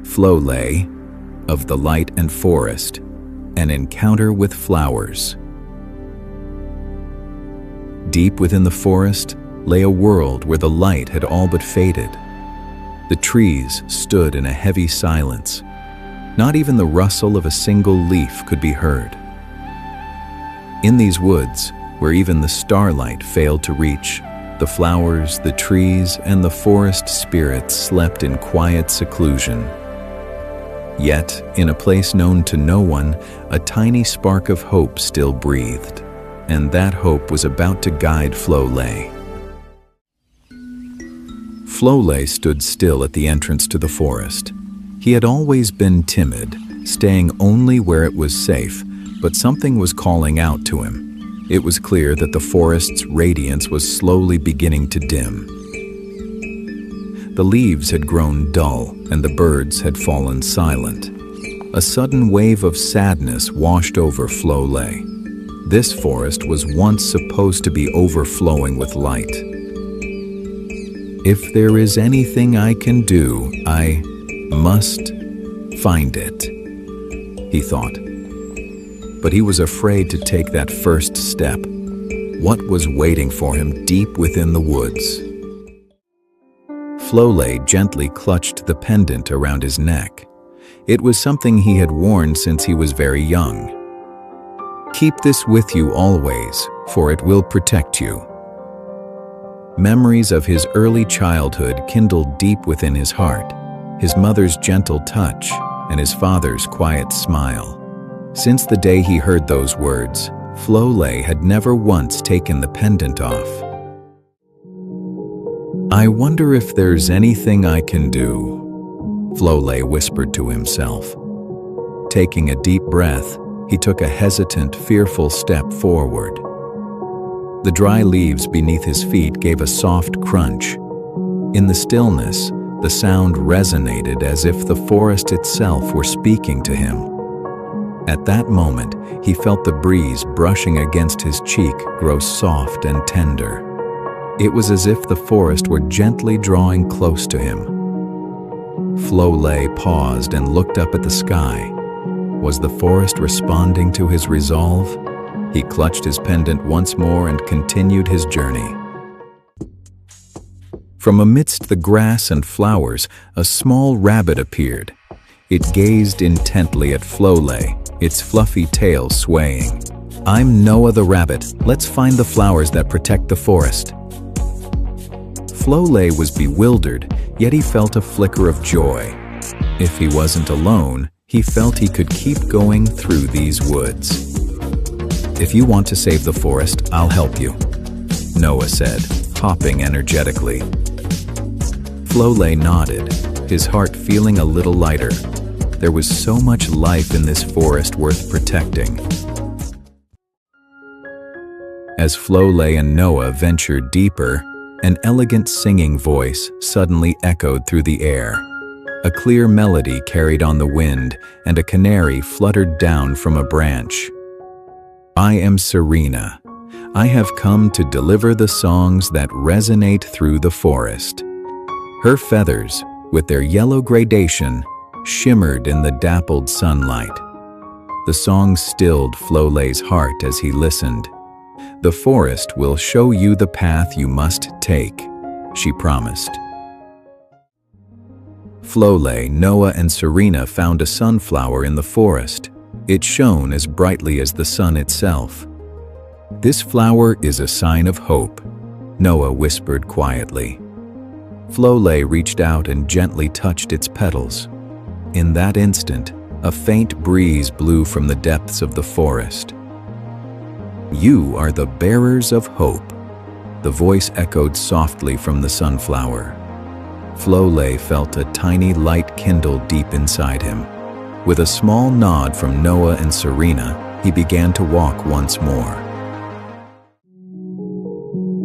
Floley, of the Light and Forest, an encounter with flowers. Deep within the forest lay a world where the light had all but faded. The trees stood in a heavy silence. Not even the rustle of a single leaf could be heard. In these woods, where even the starlight failed to reach, the flowers, the trees, and the forest spirits slept in quiet seclusion. Yet, in a place known to no one, a tiny spark of hope still breathed, and that hope was about to guide Floley. Floley stood still at the entrance to the forest. He had always been timid, staying only where it was safe, but something was calling out to him. It was clear that the forest's radiance was slowly beginning to dim. The leaves had grown dull, and the birds had fallen silent. A sudden wave of sadness washed over Floley. This forest was once supposed to be overflowing with light. If there is anything I can do, I must find it, he thought. But he was afraid to take that first step. What was waiting for him deep within the woods? Floley gently clutched the pendant around his neck. It was something he had worn since he was very young. Keep this with you always, for it will protect you. Memories of his early childhood kindled deep within his heart, his mother's gentle touch and his father's quiet smile. Since the day he heard those words, Floley had never once taken the pendant off. I wonder if there's anything I can do, Floley whispered to himself. Taking a deep breath, he took a hesitant, fearful step forward. The dry leaves beneath his feet gave a soft crunch. In the stillness, the sound resonated as if the forest itself were speaking to him. At that moment, he felt the breeze brushing against his cheek grow soft and tender. It was as if the forest were gently drawing close to him. Floley paused and looked up at the sky. Was the forest responding to his resolve? He clutched his pendant once more and continued his journey. From amidst the grass and flowers, a small rabbit appeared. It gazed intently at Floley, its fluffy tail swaying. I'm Noah the rabbit. Let's find the flowers that protect the forest. Floley was bewildered, yet he felt a flicker of joy. If he wasn't alone, he felt he could keep going through these woods. If you want to save the forest, I'll help you, Noah said, hopping energetically. Floley nodded, his heart feeling a little lighter. There was so much life in this forest worth protecting. As Floley and Noah ventured deeper, an elegant singing voice suddenly echoed through the air. A clear melody carried on the wind, and a canary fluttered down from a branch. I am Serena. I have come to deliver the songs that resonate through the forest. Her feathers, with their yellow gradation, shimmered in the dappled sunlight. The song stilled Floley's heart as he listened. The forest will show you the path you must take, she promised. Floley, Noah, and Serena found a sunflower in the forest. It shone as brightly as the sun itself. This flower is a sign of hope, Noah whispered quietly. Floley reached out and gently touched its petals. In that instant, a faint breeze blew from the depths of the forest. You are the bearers of hope, the voice echoed softly from the sunflower. Floley felt a tiny light kindle deep inside him. With a small nod from Noah and Serena, he began to walk once more.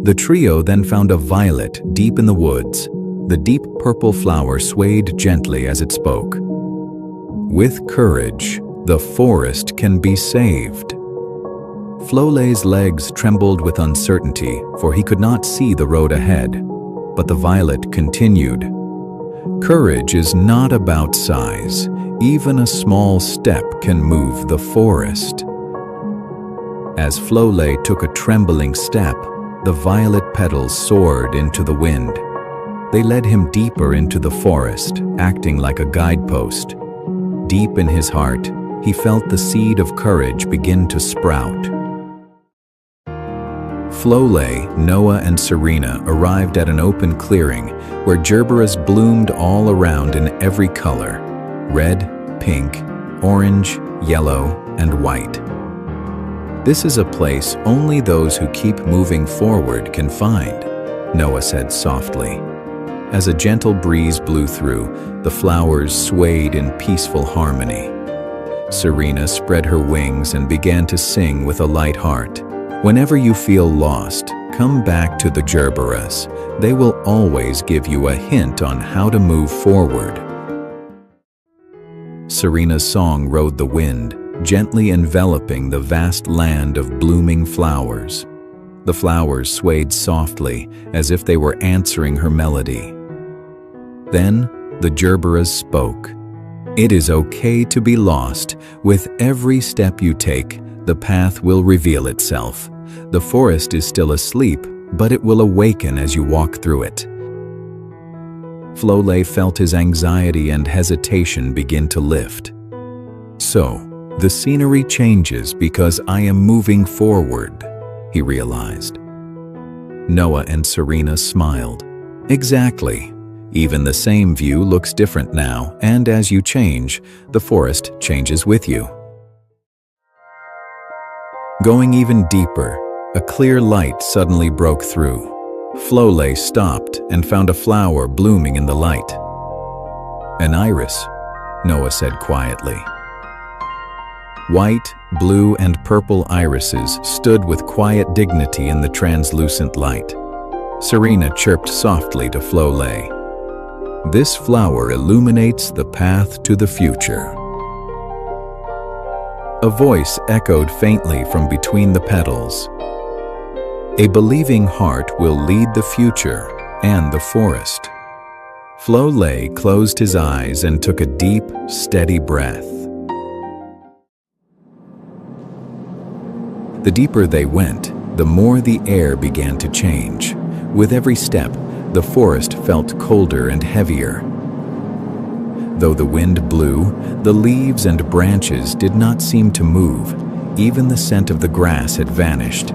The trio then found a violet deep in the woods. The deep purple flower swayed gently as it spoke. With courage, the forest can be saved. Floley's legs trembled with uncertainty, for he could not see the road ahead. But the violet continued. Courage is not about size. Even a small step can move the forest. As Floley took a trembling step, the violet petals soared into the wind. They led him deeper into the forest, acting like a guidepost. Deep in his heart, he felt the seed of courage begin to sprout. Floley, Noah, and Serena arrived at an open clearing where gerberas bloomed all around in every color: red, pink, orange, yellow, and white. "This is a place only those who keep moving forward can find," Noah said softly. As a gentle breeze blew through, the flowers swayed in peaceful harmony. Serena spread her wings and began to sing with a light heart. "Whenever you feel lost, come back to the gerberas. They will always give you a hint on how to move forward." Serena's song rode the wind, gently enveloping the vast land of blooming flowers. The flowers swayed softly, as if they were answering her melody. Then the gerberas spoke. "It is okay to be lost. With every step you take, the path will reveal itself. The forest is still asleep, but it will awaken as you walk through it." Floley felt his anxiety and hesitation begin to lift. "So, the scenery changes because I am moving forward," he realized. Noah and Serena smiled. "Exactly. Even the same view looks different now, and as you change, the forest changes with you." Going even deeper, a clear light suddenly broke through. Floley stopped and found a flower blooming in the light. "An iris," Noah said quietly. White, blue, and purple irises stood with quiet dignity in the translucent light. Serena chirped softly to Floley. "This flower illuminates the path to the future." A voice echoed faintly from between the petals. "A believing heart will lead the future and the forest." Floley closed his eyes and took a deep, steady breath. The deeper they went, the more the air began to change. With every step, the forest felt colder and heavier. Though the wind blew, the leaves and branches did not seem to move. Even the scent of the grass had vanished.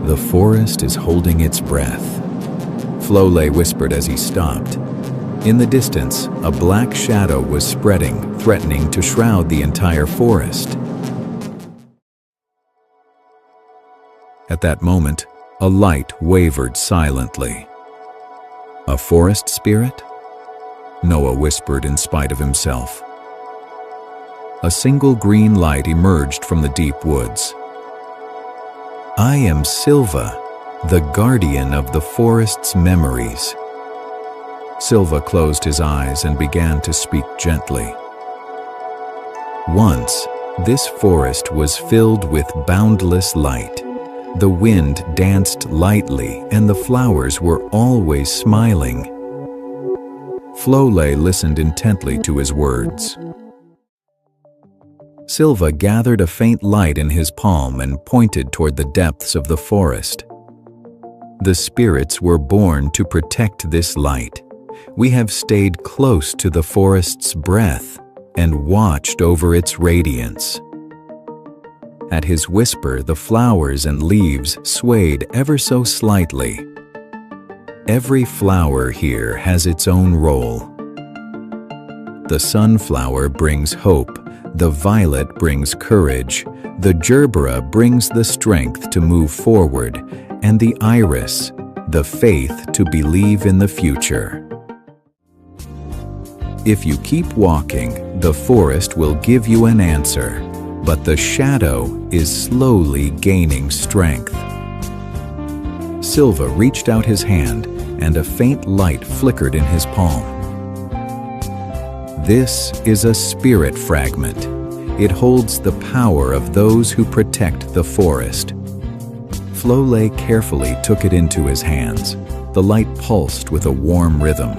"The forest is holding its breath," Floley whispered as he stopped. In the distance, a black shadow was spreading, threatening to shroud the entire forest. At that moment, a light wavered silently. "A forest spirit?" Noah whispered in spite of himself. A single green light emerged from the deep woods. "I am Silva, the guardian of the forest's memories." Silva closed his eyes and began to speak gently. "Once, this forest was filled with boundless light. The wind danced lightly and the flowers were always smiling." Floley listened intently to his words. Silva gathered a faint light in his palm and pointed toward the depths of the forest. "The spirits were born to protect this light. We have stayed close to the forest's breath and watched over its radiance." At his whisper, the flowers and leaves swayed ever so slightly. Every flower here has its own role. The sunflower brings hope, the violet brings courage, the gerbera brings the strength to move forward, and the iris, the faith to believe in the future. If you keep walking, the forest will give you an answer, but the shadow is slowly gaining strength. Silva reached out his hand, and a faint light flickered in his palm. This is a spirit fragment. It holds the power of those who protect the forest. Floley carefully took it into his hands. The light pulsed with a warm rhythm.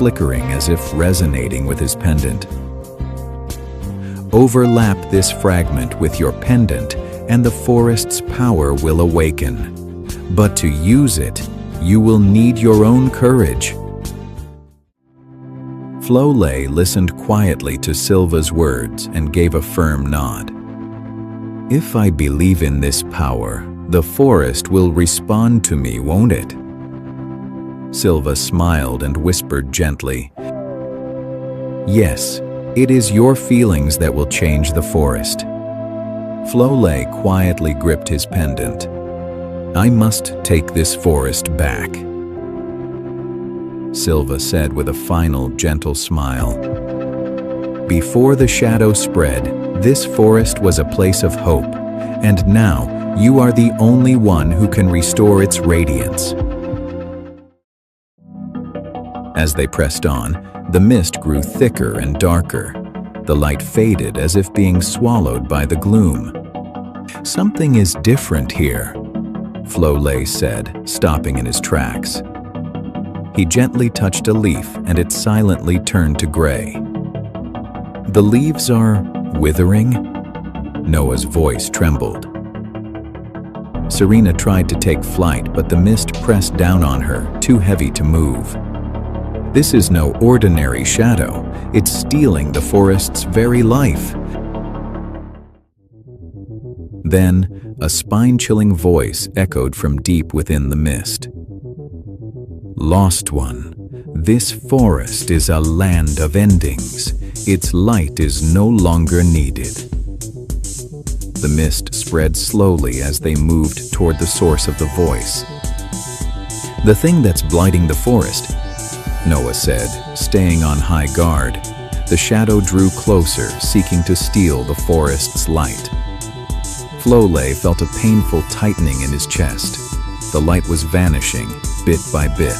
flickering as if resonating with his pendant. Overlap this fragment with your pendant, and the forest's power will awaken. But to use it, you will need your own courage. Floley listened quietly to Silva's words and gave a firm nod. If I believe in this power, the forest will respond to me, won't it? Silva smiled and whispered gently, Yes, it is your feelings that will change the forest. Floley quietly gripped his pendant. I must take this forest back, Silva said with a final gentle smile. Before the shadow spread, this forest was a place of hope, and now you are the only one who can restore its radiance. As they pressed on, the mist grew thicker and darker. The light faded as if being swallowed by the gloom. Something is different here, Floley said, stopping in his tracks. He gently touched a leaf and it silently turned to gray. The leaves are withering? Noah's voice trembled. Serena tried to take flight, but the mist pressed down on her, too heavy to move. This is no ordinary shadow. It's stealing the forest's very life. Then, a spine-chilling voice echoed from deep within the mist. Lost one, this forest is a land of endings. Its light is no longer needed. The mist spread slowly as they moved toward the source of the voice. The thing that's blighting the forest, Noah said, staying on high guard. The shadow drew closer, seeking to steal the forest's light. Floley felt a painful tightening in his chest. The light was vanishing, bit by bit.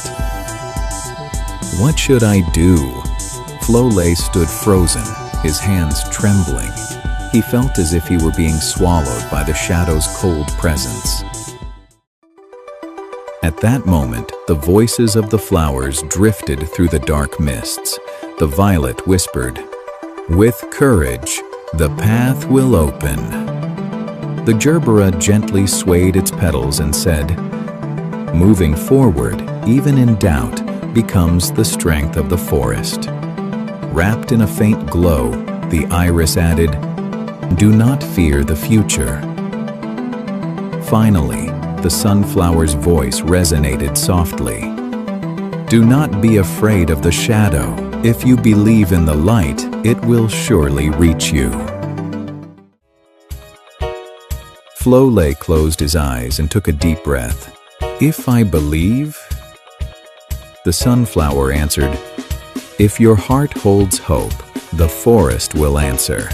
What should I do? Floley stood frozen, his hands trembling. He felt as if he were being swallowed by the shadow's cold presence. At that moment, the voices of the flowers drifted through the dark mists. The violet whispered, With courage, the path will open. The gerbera gently swayed its petals and said, Moving forward, even in doubt, becomes the strength of the forest. Wrapped in a faint glow, the iris added, Do not fear the future. Finally, the sunflower's voice resonated softly. Do not be afraid of the shadow. If you believe in the light, it will surely reach you. Floley closed his eyes and took a deep breath. If I believe? The sunflower answered, If your heart holds hope, the forest will answer.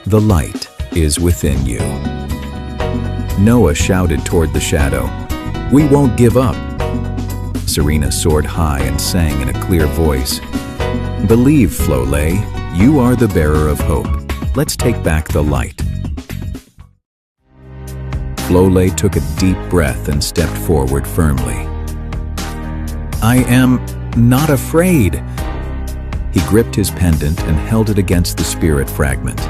The light is within you. Noah shouted toward the shadow, We won't give up. Serena soared high and sang in a clear voice, Believe, Floley, you are the bearer of hope. Let's take back the light. Floley took a deep breath and stepped forward firmly. I am not afraid. He gripped his pendant and held it against the spirit fragment.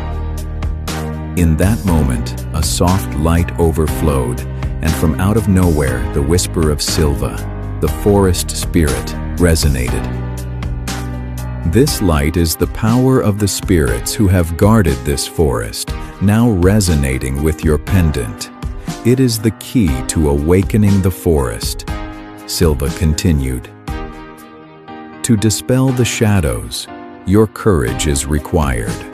In that moment, a soft light overflowed, and from out of nowhere, the whisper of Silva, the forest spirit, resonated. This light is the power of the spirits who have guarded this forest, now resonating with your pendant. It is the key to awakening the forest, Silva continued. To dispel the shadows, your courage is required.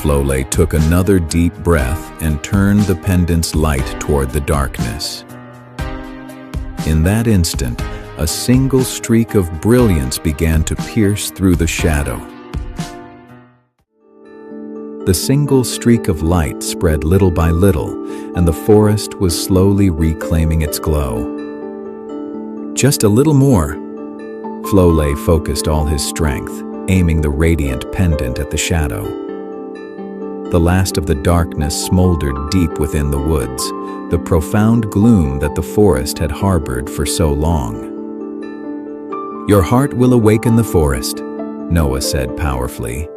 Floley took another deep breath and turned the pendant's light toward the darkness. In that instant, a single streak of brilliance began to pierce through the shadow. The single streak of light spread little by little, and the forest was slowly reclaiming its glow. Just a little more. Floley focused all his strength, aiming the radiant pendant at the shadow. The last of the darkness smoldered deep within the woods, the profound gloom that the forest had harbored for so long. Your heart will awaken the forest, Noah said powerfully.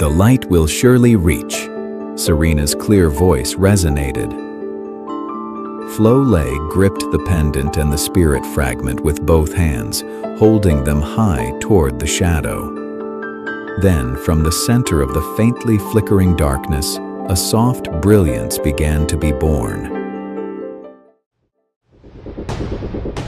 The light will surely reach. Serena's clear voice resonated. Floley gripped the pendant and the spirit fragment with both hands, holding them high toward the shadow. Then, from the center of the faintly flickering darkness, a soft brilliance began to be born.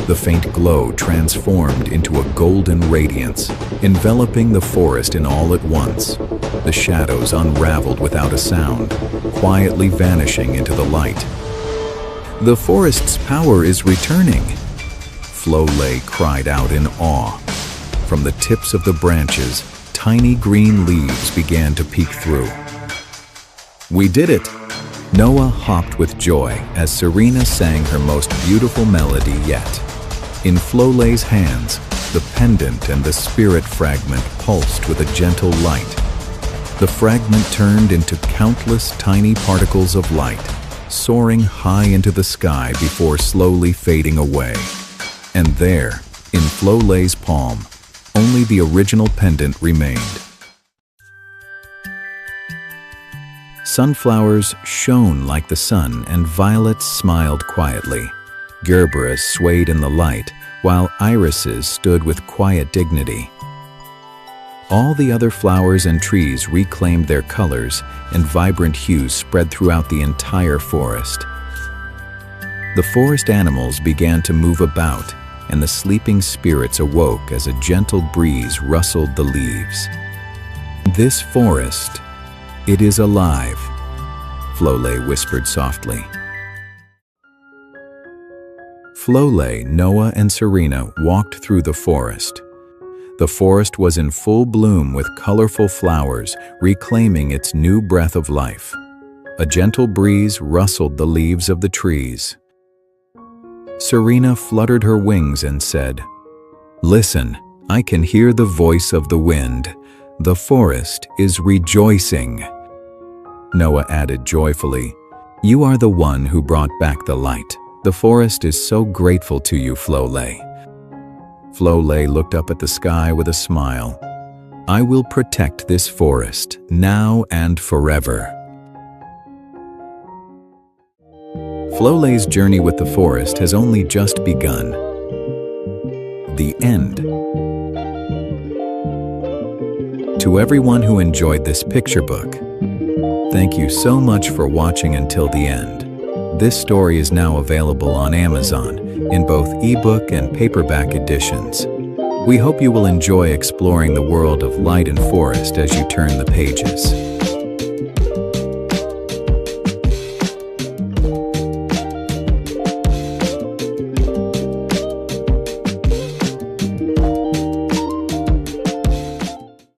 The faint glow transformed into a golden radiance, enveloping the forest in all at once. The shadows unraveled without a sound, quietly vanishing into the light. The forest's power is returning, Floley cried out in awe. From the tips of the branches, tiny green leaves began to peek through. We did it! Noah hopped with joy as Serena sang her most beautiful melody yet. In Floley's hands, the pendant and the spirit fragment pulsed with a gentle light. The fragment turned into countless tiny particles of light, soaring high into the sky before slowly fading away. And there, in Floley's palm, only the original pendant remained. Sunflowers shone like the sun, and violets smiled quietly. Gerberas swayed in the light, while irises stood with quiet dignity. All the other flowers and trees reclaimed their colors, and vibrant hues spread throughout the entire forest. The forest animals began to move about, and the sleeping spirits awoke as a gentle breeze rustled the leaves. This forest, it is alive, Floley whispered softly. Floley, Noah, and Serena walked through the forest. The forest was in full bloom with colorful flowers, reclaiming its new breath of life. A gentle breeze rustled the leaves of the trees. Serena fluttered her wings and said, "Listen, I can hear the voice of the wind. The forest is rejoicing." Noah added joyfully, "You are the one who brought back the light. The forest is so grateful to you, Floley." Floley looked up at the sky with a smile. "I will protect this forest, now and forever." Floley's journey with the forest has only just begun. The end. To everyone who enjoyed this picture book, thank you so much for watching until the end. This story is now available on Amazon in both ebook and paperback editions. We hope you will enjoy exploring the world of light and forest as you turn the pages.